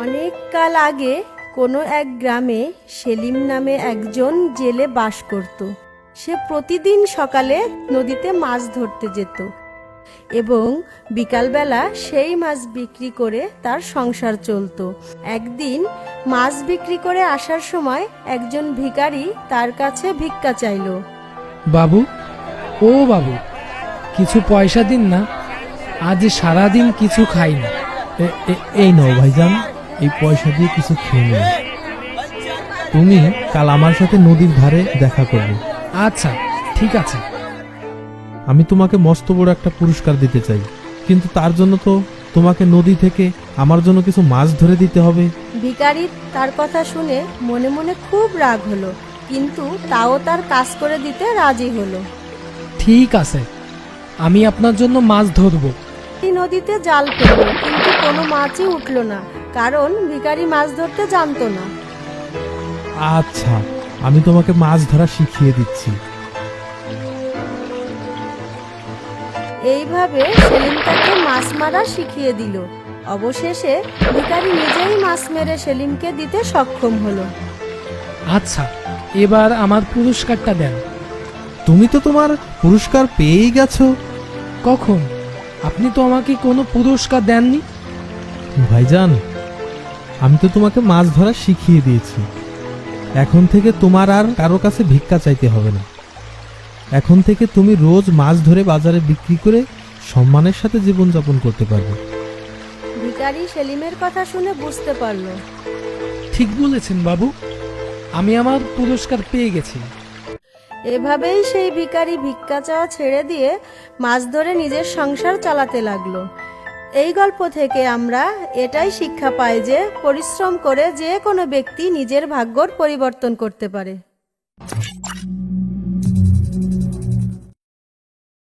অনেক কাল আগে কোনো এক গ্রামে সেলিম নামে একজন জেলে বাস করত। সে প্রতিদিন সকালে নদীতে মাছ ধরতে যেত এবং বিকালবেলা সেই মাছ বিক্রি করে তার সংসার চলত। একদিন মাছ বিক্রি করে আসার সময় একজন ভিখারি তার কাছে ভিক্ষা চাইল। বাবু, ও বাবু, কিছু পয়সা দিন না, আজ সারাদিন কিছু খাই না। এই নাও ভাইজান, এই পয়সা দিয়ে কিছু খেয়ে নিও। তুমি কাল আমার সাথে নদীর ধারে দেখা করবে। আচ্ছা, ঠিক আছে। আমি তোমাকে মস্ত বড় একটা পুরস্কার দিতে চাই, কিন্তু তার জন্য তো তোমাকে নদী থেকে আমার জন্য কিছু মাছ ধরে দিতে হবে। ভিখারি তার কথা শুনে মনে মনে খুব রাগ হলো, কিন্তু তাও তার কাজ করে দিতে রাজি হলো। ঠিক আছে, আমি আপনার জন্য মাছ ধরবো। নদীতে জাল ফেললো, কিন্তু কোনো মাছই উঠলো না, কারণ ভিখারি মাছ ধরতে জানতো না। আচ্ছা, আমি তোমাকে মাছ ধরা শিখিয়ে দিচ্ছি। এইভাবে সেলিম তাকে মাছ মারা শিখিয়ে দিল। অবশেষে ভিখারি নিজেই মাছ মেরে সেলিমকে দিতে সক্ষম হলো। আচ্ছা, এবার আমার পুরস্কারটা দেন। তুমি তো তোমার পুরস্কার পেয়েই গেছো। কখন? আপনি তো আমাকে কোনো পুরস্কার দেননি। ভাইজান, আমি তো তোমাকে মাছ ধরা শিখিয়ে দিয়েছি। এখন থেকে তোমার আর কারো কাছে ভিক্ষা চাইতে হবে না। এখন থেকে তুমি রোজ মাছ ধরে বাজারে বিক্রি করে সম্মানের সাথে জীবনযাপন করতে পারবে। ভিখারি সেলিমের কথা শুনে বুঝতে পারল। ঠিক বলেছেন বাবু, আমি আমার পুরস্কার পেয়ে গেছি। এভাবেই সেই ভিখারি ভিক্ষা চাওয়া ছেড়ে দিয়ে মাছ ধরে নিজের সংসার চালাতে লাগলো। এই গল্প থেকে আমরা এটাই শিক্ষা পাই যে পরিশ্রম করে যে কোনো ব্যক্তি নিজের ভাগ্যর পরিবর্তন করতে পারে।